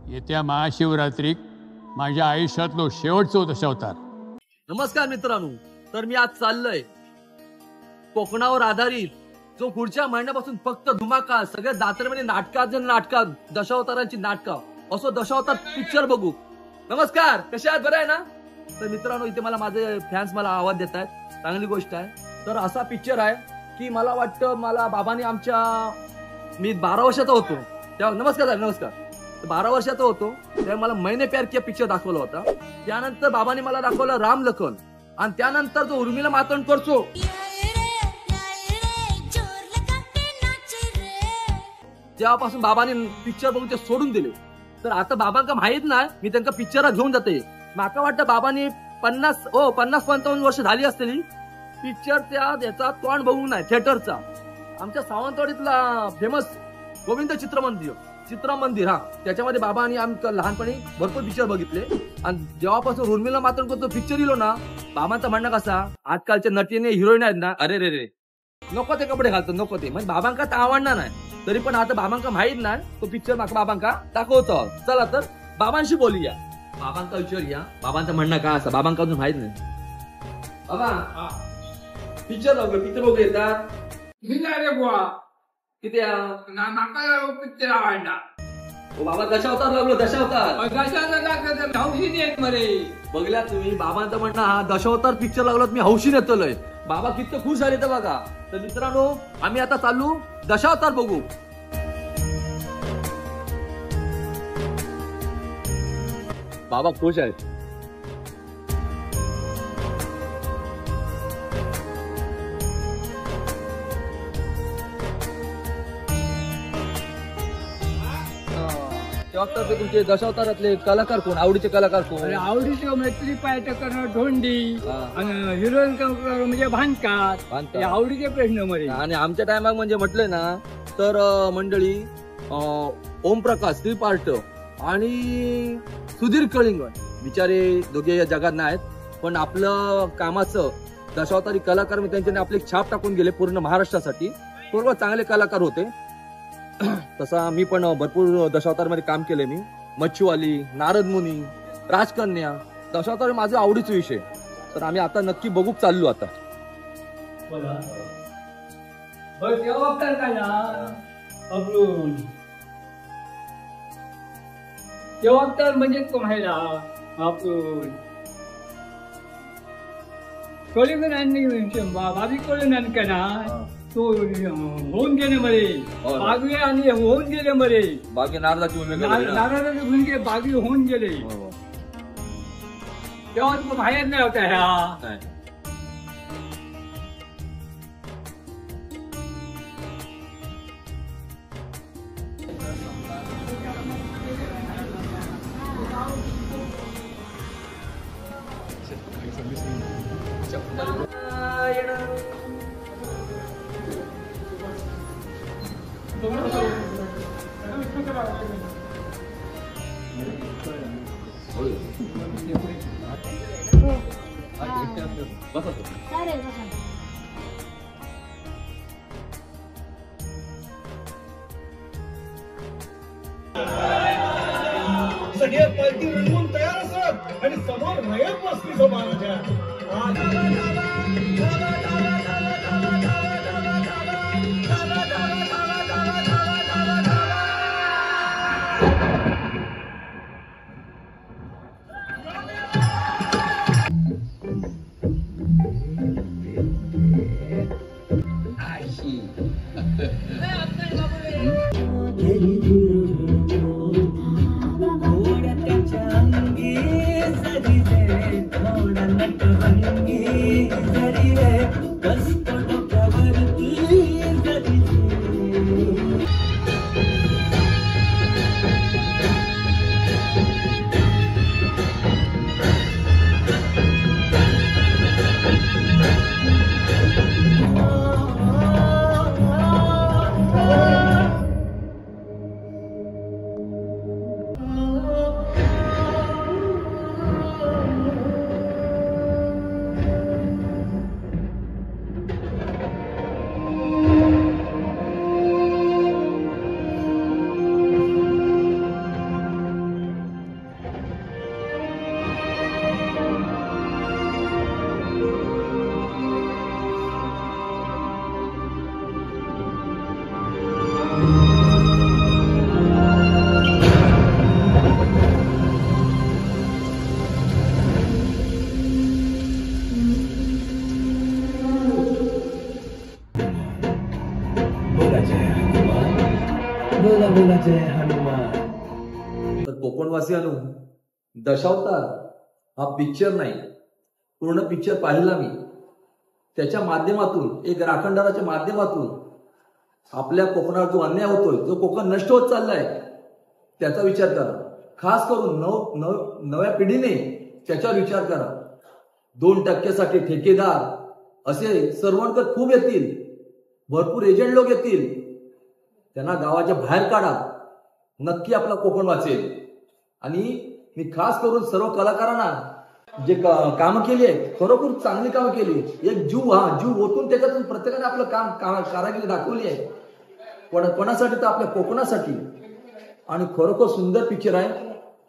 येत्या महाशिवरात्रीक माझ्या आयुष्यातलो शेवटचो दशावतार. नमस्कार मित्रांनो. तर मी आज चाललोय कोकणावर आधारित जो पुढच्या महिन्यापासून फक्त धुमाका सगळ्या जात्रेमध्ये नाटकात दशावतारांची नाटकं असो दशावतार पिक्चर बघू. नमस्कार, कसे आहात? बरं आहे ना? तर मित्रांनो, इथे मला माझे फॅन्स मला आवाज देत आहेत, चांगली गोष्ट आहे. तर असा पिक्चर आहे की मला वाटतं मला बाबांनी मी 12 वर्षाचा होतो तेव्हा, नमस्कार 12 वर्षाचा होतो तेव्हा मला मैंने प्यार किया पिक्चर दाखवला होता. त्यानंतर बाबांनी मला दाखवलं राम लखन, आणि त्यानंतर जो उर्मिला मातोंडकरचो तेव्हापासून बाबांनी पिक्चर बघून ते सोडून दिले. तर आता बाबांका माहित नाही, मी त्यांना पिक्चर घेऊन जाते. माका वाटतं बाबांनी 50-55 वर्ष झाली असलेली पिक्चर त्याचा तोंड बघून नाही थिएटरचा. आमच्या सावंतवाडीतला फेमस गोविंद चित्रमंदिर हा, त्याच्यामध्ये बाबांनी आम्ही लहानपणी भरपूर पिक्चर बघितले. आणि जेव्हापासून उर्मिला मातोंडकरचा पिक्चर इलो ना, बाबांचा म्हणणं कसा, आजकालच्या नटीने हिरोईन आहेत ना, अरे रे रे नको ते कपडे घालतो, नको ते, म्हणजे बाबांका तर आवडणार नाही. तरी पण आता बाबांका माहित नाही, तो पिक्चर बाबांका दाखवतो. चला तर बाबांशी बोलूया, बाबांका विचारूया बाबांचं म्हणणं काय असं. बाबांका अजून माहित नाही. बाबा पिक्चर बघू येतात किती पिक्चर आवडला. बाबा दशावतार लागलो, दशावतार मरे बघल्या तुम्ही. बाबांचं म्हणणं हा दशावतार पिक्चर लागलो, मी हौशी नेतलोय. बाबा किती खुश झाले तर बघा. तर मित्रांनो, आम्ही आता चालू दशावतार बघू. बाबा खुश आहेत. तुमचे दशावतारातले कलाकार कोण, आवडीचे कलाकार कोण? आवडीचे मैत्री पायटकर धोंडी आणि हिरोईन म्हणजे भानकात, आवडीचे प्रश्न मध्ये. आणि आमच्या टायमात म्हणजे म्हटले ना तर मंडळी ओमप्रकाश त्रिपार्ट आणि सुधीर कलिंगड बिचारे दोघे या जगात नाहीत, पण आपलं कामाचं दशावतारी कलाकार मी त्यांच्याने आपली छाप टाकून गेले पूर्ण महाराष्ट्रासाठी. पूर्ण चांगले कलाकार होते. तसा मी पण भरपूर दशावतार मध्ये काम केले. मी मच्छीवाली, नारद मुनी, राजकन्या, दशावतार माझा आवडीचा विषय. तर आम्ही आता नक्की बघू चाललो आता. तेव्हा म्हणजे तुम्हाला आपण भाभी कोळी का तो होऊन गेले मरे बागवे आणि होऊन गेले मरे. बाकी नारदाची नारदाची भूमिके बागवी होऊन गेले. तेव्हा तू बाहेर नाही होता ह्या. सगळे पालखी रंगून तयार असत आणि समोर रयत बसली समाजाच्या. कोकणवासियांनो, दशावतार हा पिक्चर नाही, पूर्ण पिक्चर पाहिला मी. त्याच्या माध्यमातून, एक राखणदाराच्या माध्यमातून आपल्या कोकणात जो अन्याय होतोय, जो कोकण नष्ट होत चाललाय, त्याचा विचार करा. खास करून नव्या पिढीने त्याच्यावर विचार करा. 2% ठेकेदार असे सर्वांकडे खूप येतील, भरपूर एजंट लोक येतील. त्यांना गावाच्या बाहेर काढा, नक्की आपला कोकण वाचेल. आणि मी खास करून सर्व कलाकारांना जे कामं केली आहेत, खरोखर चांगली कामं केली. एक जीव ओतून त्याच्यातून प्रत्येकाने आपलं काम कारागिरी दाखवली आहे. कोणासाठी तर आपल्या कोकणासाठी. आणि खरोखर सुंदर पिक्चर आहे.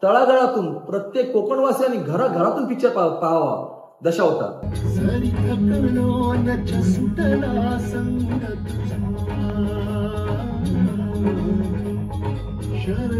तळागाळातून प्रत्येक कोकणवासियांनी घराघरातून पिक्चर पाहावा. दशावतार. शरद